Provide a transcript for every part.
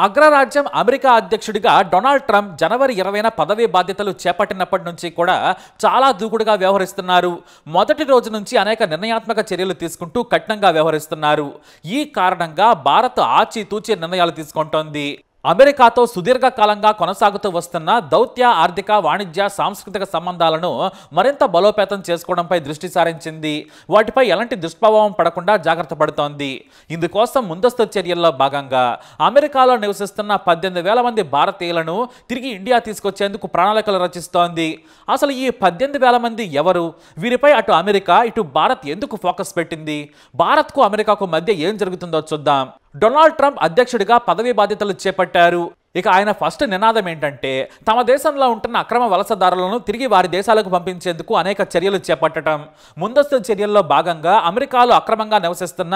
అగ్రరాజ్యం అమెరికా అధ్యక్షుడిగా Donald Trump జనవరి 20న పదవీ బాధ్యతలు చేపట్టినప్పటి నుంచి కూడా చాలా దూకుడుగా వ్యవహరిస్తున్నారు. మొదటి రోజు నుంచి అనేక నిర్ణయాత్మక చర్యలు తీసుకుంటూ కఠినంగా వ్యవహరిస్తున్నారు. ఈ కారణంగా భారత్ ఆచితూచి నిర్ణయాలు తీసుకుంటోంది. అమెరికాతో సుదీర్ఘకాలంగా కొనసాగుతూ వస్తున్న దౌత్య, ఆర్థిక, వాణిజ్య, సాంస్కృతిక సంబంధాలను మరింత బలోపేతం చేసుకోవడంపై దృష్టి సారించింది. వాటిపై ఎలాంటి దుష్ప్రభావం పడకుండా జాగ్రత్త పడుతోంది. ఇందుకోసం ముందస్తు చర్యల్లో భాగంగా అమెరికాలో నివసిస్తున్న 18,000 మంది భారతీయులను తిరిగి ఇండియా తీసుకొచ్చేందుకు ప్రణాళికలు రచిస్తోంది. అసలు ఈ 18,000 మంది ఎవరు? వీరిపై అటు అమెరికా, ఇటు భారత్ ఎందుకు ఫోకస్ పెట్టింది? భారత్కు అమెరికాకు మధ్య ఏం జరుగుతుందో చూద్దాం. డొనాల్డ్ ట్రంప్ అధ్యక్షుడిగా పదవీ బాధ్యతలు చేపట్టారు. ఇక ఆయన ఫస్ట్ నినాదం ఏంటంటే తమ దేశంలో ఉంటున్న అక్రమ వలసదారులను తిరిగి వారి దేశాలకు పంపించేందుకు అనేక చర్యలు చేపట్టడం. ముందస్తు చర్యల్లో భాగంగా అమెరికాలో అక్రమంగా నివసిస్తున్న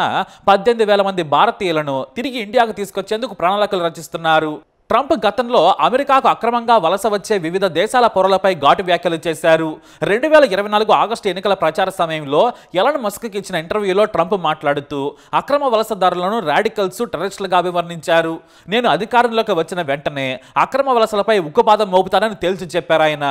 18,000 మంది భారతీయులను తిరిగి ఇండియాకు తీసుకొచ్చేందుకు ప్రణాళికలు రచిస్తున్నారు. ట్రంప్ గతంలో అమెరికాకు అక్రమంగా వలస వచ్చే వివిధ దేశాల పౌరులపై ఘాటు వ్యాఖ్యలు చేశారు. 2024 ఆగస్టు ఎన్నికల ప్రచార సమయంలో ఎలన్ మస్క్కి ఇచ్చిన ఇంటర్వ్యూలో ట్రంప్ మాట్లాడుతూ అక్రమ వలసదారులను రాడికల్స్, టెర్రరిస్టులుగా అభివర్ణించారు. నేను అధికారంలోకి వచ్చిన వెంటనే అక్రమ వలసలపై ఉక్కుపాదం మోపుతానని తేల్చి చెప్పారు ఆయన.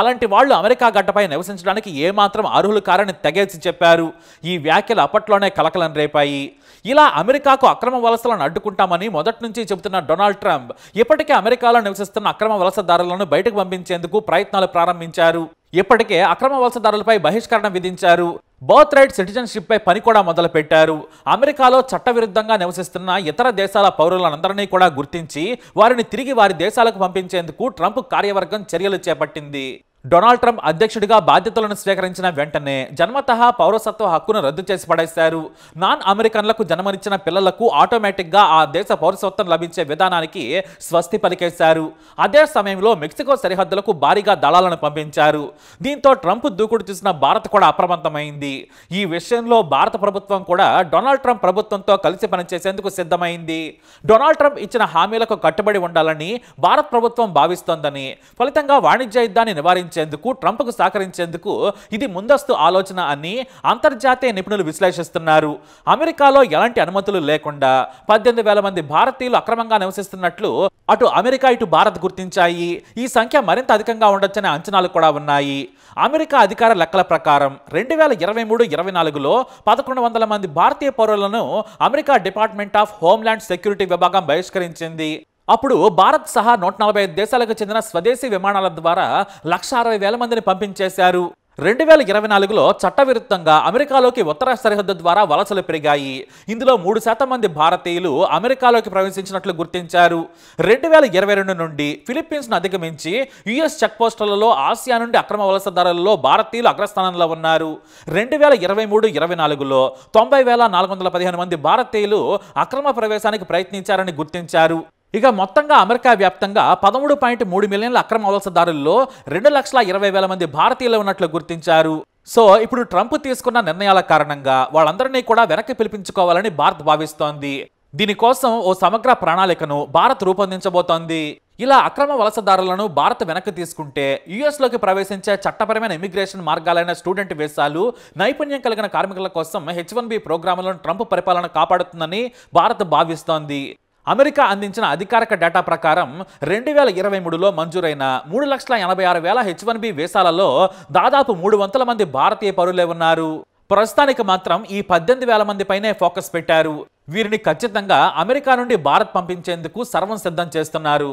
అలాంటి వాళ్లు అమెరికా గడ్డపై నివసించడానికి ఏమాత్రం అర్హులు కారని తెగేసి చెప్పారు. ఈ వ్యాఖ్యలు అప్పట్లోనే కలకలం రేపాయి. ఇలా అమెరికాకు అక్రమ వలసలను అడ్డుకుంటామని మొదటి నుంచి చెబుతున్న డొనాల్డ్ ట్రంప్ ఇప్పటికే అమెరికాలో నివసిస్తున్న అక్రమ వలసదారులను బయటకు పంపించేందుకు ప్రయత్నాలు ప్రారంభించారు. ఇప్పటికే అక్రమ వలసదారులపై బహిష్కరణ విధించారు. బర్త్ రైట్ సిటిజన్షిప్ పై పని కూడా మొదలుపెట్టారు. అమెరికాలో చట్టవిరుద్ధంగా నివసిస్తున్న ఇతర దేశాల పౌరులందరినీ కూడా గుర్తించి వారిని తిరిగి వారి దేశాలకు పంపించేందుకు ట్రంప్ కార్యవర్గం చర్యలు చేపట్టింది. డొనాల్డ్ ట్రంప్ అధ్యక్షుడిగా బాధ్యతలను స్వీకరించిన వెంటనే జన్మతః పౌరసత్వ హక్కును రద్దు చేసి పడేశారు. నాన్ అమెరికన్లకు జన్మనిచ్చిన పిల్లలకు ఆటోమేటిక్గా ఆ దేశ పౌరసత్వం లభించే విధానానికి స్వస్తి పలికేశారు. అదే సమయంలో మెక్సికో సరిహద్దులకు భారీగా దళాలను పంపించారు. దీంతో ట్రంప్ దూకుడు చూసిన భారత్ కూడా అప్రమత్తమైంది. ఈ విషయంలో భారత ప్రభుత్వం కూడా డొనాల్డ్ ట్రంప్ ప్రభుత్వంతో కలిసి పనిచేసేందుకు సిద్ధమైంది. డొనాల్డ్ ట్రంప్ ఇచ్చిన హామీలకు కట్టుబడి ఉండాలని భారత ప్రభుత్వం భావిస్తోందని, ఫలితంగా వాణిజ్య యుద్ధాన్ని నివారించారు ట్రంప్కు సహకరించేందుకు ఇది ముందస్తు ఆలోచన అని అంతర్జాతీయ నిపుణులు విశ్లేషిస్తున్నారు. అమెరికాలో ఎలాంటి అనుమతులు లేకుండా 18,000 మంది భారతీయులు అక్రమంగా నివసిస్తున్నట్లు అటు అమెరికా, ఇటు భారత్ గుర్తించాయి. ఈ సంఖ్య మరింత అధికంగా ఉండొచ్చనే అంచనాలు కూడా ఉన్నాయి. అమెరికా అధికార లెక్కల ప్రకారం 2023-24లో 1,100 మంది భారతీయ పౌరులను America department of homeland security విభాగం బహిష్కరించింది. అప్పుడు భారత్ సహా 145 దేశాలకు చెందిన స్వదేశీ విమానాల ద్వారా 160,000 మందిని పంపించేశారు. 2024లో చట్టవిరుద్ధంగా అమెరికాలోకి ఉత్తర సరిహద్దు ద్వారా వలసలు పెరిగాయి. ఇందులో 3% మంది భారతీయులు అమెరికాలోకి ప్రవేశించినట్లు గుర్తించారు. 2022 నుండి ఫిలిప్పీన్స్ను అధిగమించి యుఎస్ చెక్ పోస్టులలో ఆసియా నుండి అక్రమ వలసదారులలో భారతీయులు అగ్రస్థానంలో ఉన్నారు. 2023-24లో 90,415 మంది భారతీయులు అక్రమ ప్రవేశానికి ప్రయత్నించారని గుర్తించారు. ఇక మొత్తంగా అమెరికా వ్యాప్తంగా 13.3 మిలియన్ల అక్రమ వలసదారుల్లో 2,20,000 మంది భారతీయులు ఉన్నట్లు గుర్తించారు. సో ఇప్పుడు ట్రంప్ తీసుకున్న నిర్ణయాల కారణంగా వాళ్ళందరినీ కూడా వెనక్కి పిలిపించుకోవాలని భారత్ భావిస్తోంది. దీనికోసం ఓ సమగ్ర ప్రణాళికను భారత్ రూపొందించబోతోంది. ఇలా అక్రమ వలసదారులను భారత్ వెనక్కి తీసుకుంటే యుఎస్లోకి ప్రవేశించే చట్టపరమైన ఇమిగ్రేషన్ మార్గాలైన స్టూడెంట్ వీసాలు, నైపుణ్యం కలిగిన కార్మికుల కోసం H-1B ప్రోగ్రాములను ట్రంప్ పరిపాలన కాపాడుతుందని భారత్ భావిస్తోంది. అమెరికా అందించిన అధికారిక డేటా ప్రకారం 2023లో మంజూరైన 3,86,000 H-1B వీసాలలో దాదాపు 300 మంది భారతీయ పౌరులే ఉన్నారు. ప్రస్తుతానికి మాత్రం ఈ 18,000 మంది పైనే ఫోకస్ పెట్టారు. వీరిని ఖచ్చితంగా అమెరికా నుండి భారత్ పంపించేందుకు సర్వం సిద్ధం చేస్తున్నారు.